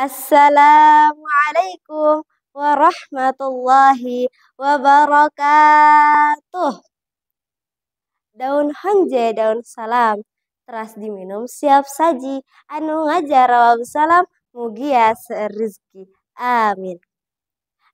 Assalamualaikum warahmatullahi wabarakatuh. Daun honje daun salam, teras diminum siap saji, anu ngajar rawab salam, mugia serizki. Amin.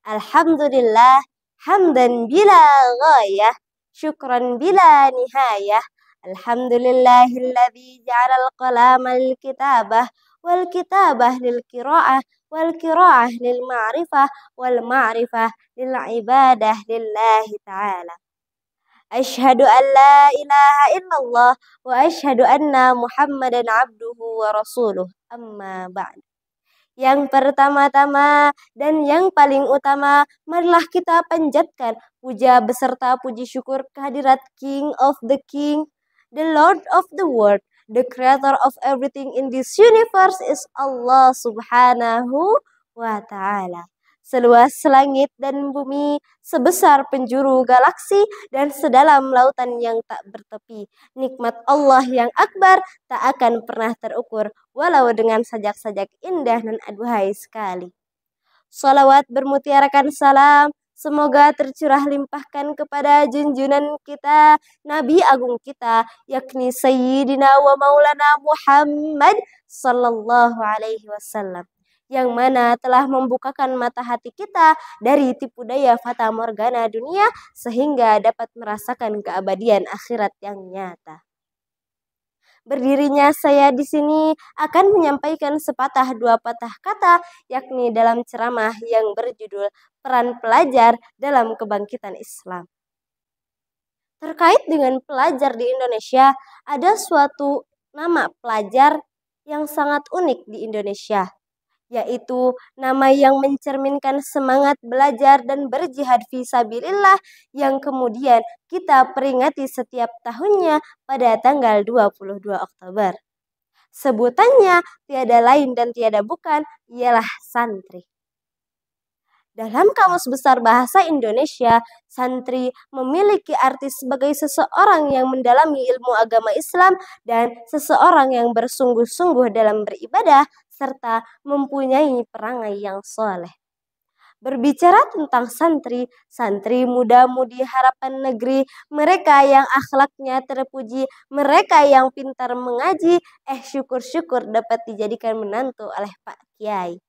Alhamdulillah, hamdan bila ghayah, syukran bila nihayah. Alhamdulillahilladzi ja'alal qalama lil kitabah, wal kitabah lil qiraah, wal qiraah lil ma'rifah, wal ma'rifah lil ibadah lillahi ta'ala. Asyhadu an la ilaha illallah wa asyhadu anna Muhammadan abduhu wa rasuluh. Amma ba'd. Yang pertama-tama dan yang paling utama, marilah kita panjatkan puja beserta puji syukur kehadirat King of the King, the Lord of the world, the creator of everything in this universe is Allah subhanahu wa ta'ala. Seluas langit dan bumi, sebesar penjuru galaksi, dan sedalam lautan yang tak bertepi. Nikmat Allah yang akbar tak akan pernah terukur, walau dengan sajak-sajak indah dan aduhai sekali. Salawat bermutiarakan salam, semoga tercurah limpahkan kepada junjungan kita, Nabi Agung kita, yakni Sayyidina wa Maulana Muhammad Sallallahu Alaihi Wasallam, yang mana telah membukakan mata hati kita dari tipu daya fata morgana dunia sehingga dapat merasakan keabadian akhirat yang nyata. Berdirinya saya di sini akan menyampaikan sepatah dua patah kata, yakni dalam ceramah yang berjudul Peran Pelajar dalam Kebangkitan Islam. Terkait dengan pelajar di Indonesia, ada suatu nama pelajar yang sangat unik di Indonesia, yaitu nama yang mencerminkan semangat belajar dan berjihad fisabilillah yang kemudian kita peringati setiap tahunnya pada tanggal 22 Oktober. Sebutannya tiada lain dan tiada bukan, ialah santri. Dalam Kamus Besar Bahasa Indonesia, santri memiliki arti sebagai seseorang yang mendalami ilmu agama Islam dan seseorang yang bersungguh-sungguh dalam beribadah serta mempunyai perangai yang soleh. Berbicara tentang santri, santri muda-mudi harapan negeri, mereka yang akhlaknya terpuji, mereka yang pintar mengaji, syukur-syukur dapat dijadikan menantu oleh Pak Kiai.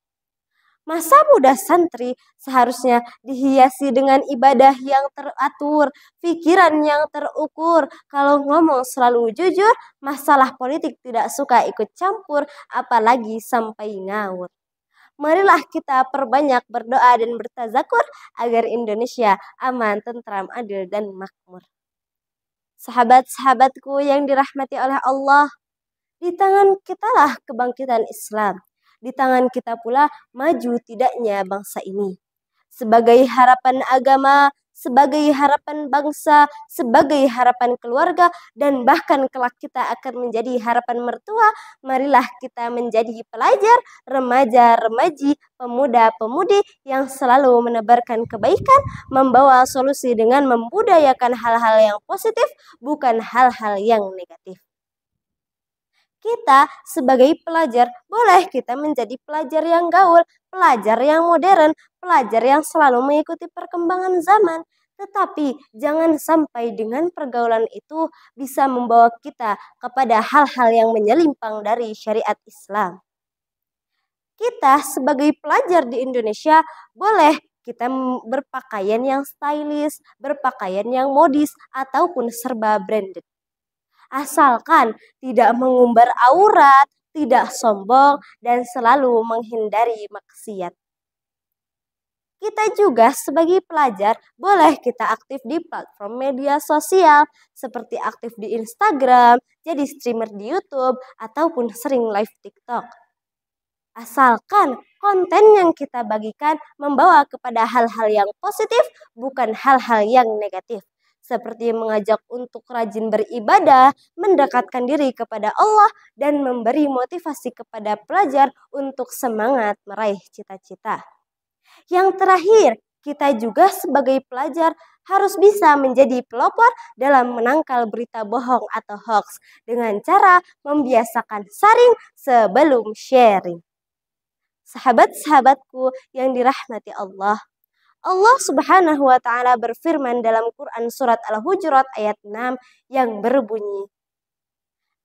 Masa muda santri seharusnya dihiasi dengan ibadah yang teratur, pikiran yang terukur. Kalau ngomong selalu jujur, masalah politik tidak suka ikut campur, apalagi sampai ngawur. Marilah kita perbanyak berdoa dan bertazakur agar Indonesia aman, tentram, adil, dan makmur. Sahabat-sahabatku yang dirahmati oleh Allah, di tangan kitalah kebangkitan Islam. Di tangan kita pula maju tidaknya bangsa ini. Sebagai harapan agama, sebagai harapan bangsa, sebagai harapan keluarga, dan bahkan kelak kita akan menjadi harapan mertua, marilah kita menjadi pelajar, remaja-remaji, pemuda-pemudi yang selalu menebarkan kebaikan, membawa solusi dengan membudayakan hal-hal yang positif, bukan hal-hal yang negatif. Kita sebagai pelajar, boleh kita menjadi pelajar yang gaul, pelajar yang modern, pelajar yang selalu mengikuti perkembangan zaman. Tetapi jangan sampai dengan pergaulan itu bisa membawa kita kepada hal-hal yang menyelimpang dari syariat Islam. Kita sebagai pelajar di Indonesia, boleh kita berpakaian yang stylish, berpakaian yang modis, ataupun serba branded. Asalkan tidak mengumbar aurat, tidak sombong, dan selalu menghindari maksiat. Kita juga sebagai pelajar boleh kita aktif di platform media sosial, seperti aktif di Instagram, jadi streamer di YouTube, ataupun sering live TikTok. Asalkan konten yang kita bagikan membawa kepada hal-hal yang positif, bukan hal-hal yang negatif. Seperti mengajak untuk rajin beribadah, mendekatkan diri kepada Allah, dan memberi motivasi kepada pelajar untuk semangat meraih cita-cita. Yang terakhir, kita juga sebagai pelajar harus bisa menjadi pelopor dalam menangkal berita bohong atau hoax dengan cara membiasakan sharing sebelum sharing. Sahabat-sahabatku yang dirahmati Allah. Allah Subhanahu wa taala berfirman dalam Quran surat Al-Hujurat ayat 6 yang berbunyi,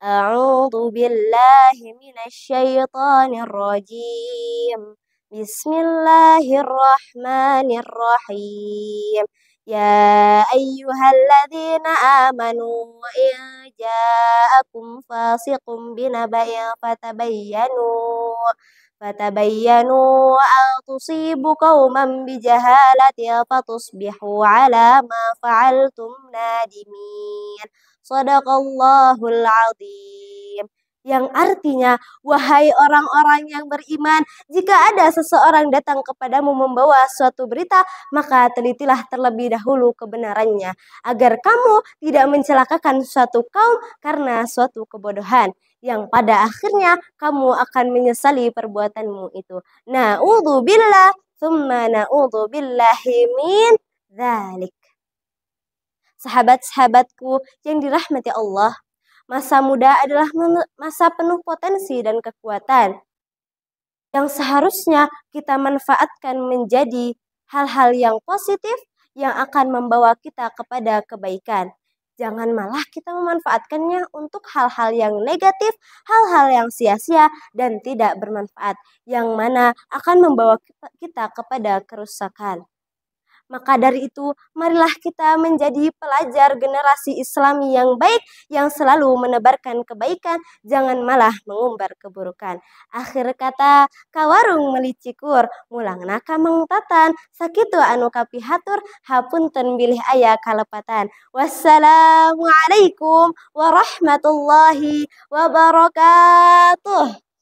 A'udzu billahi minasyaitonir rajim. Bismillahirrahmanirrahim. Ya ayyuhalladzina amanu in ja'akum fasiqun binaba'in fatabayyanu an tusibu qauman bijahalatin fatusbihu ala ma fa'altum nadimin. Shadaqallahul azim. Yang artinya, wahai orang-orang yang beriman, jika ada seseorang datang kepadamu membawa suatu berita, maka telitilah terlebih dahulu kebenarannya, agar kamu tidak mencelakakan suatu kaum karena suatu kebodohan, yang pada akhirnya kamu akan menyesali perbuatanmu itu. Na'udzubillah, thumma na'udzubillahi min dzalik. Sahabat-sahabatku yang dirahmati Allah, masa muda adalah masa penuh potensi dan kekuatan yang seharusnya kita manfaatkan menjadi hal-hal yang positif yang akan membawa kita kepada kebaikan. Jangan malah kita memanfaatkannya untuk hal-hal yang negatif, hal-hal yang sia-sia dan tidak bermanfaat, yang mana akan membawa kita kepada kerusakan. Maka dari itu, marilah kita menjadi pelajar generasi Islami yang baik, yang selalu menebarkan kebaikan, jangan malah mengumbar keburukan. Akhir kata, kawarung melicikur, mulang naka mengtatan, sakitu anu kapihatur, hapunten bilih aya kalepatan. Wassalamualaikum warahmatullahi wabarakatuh.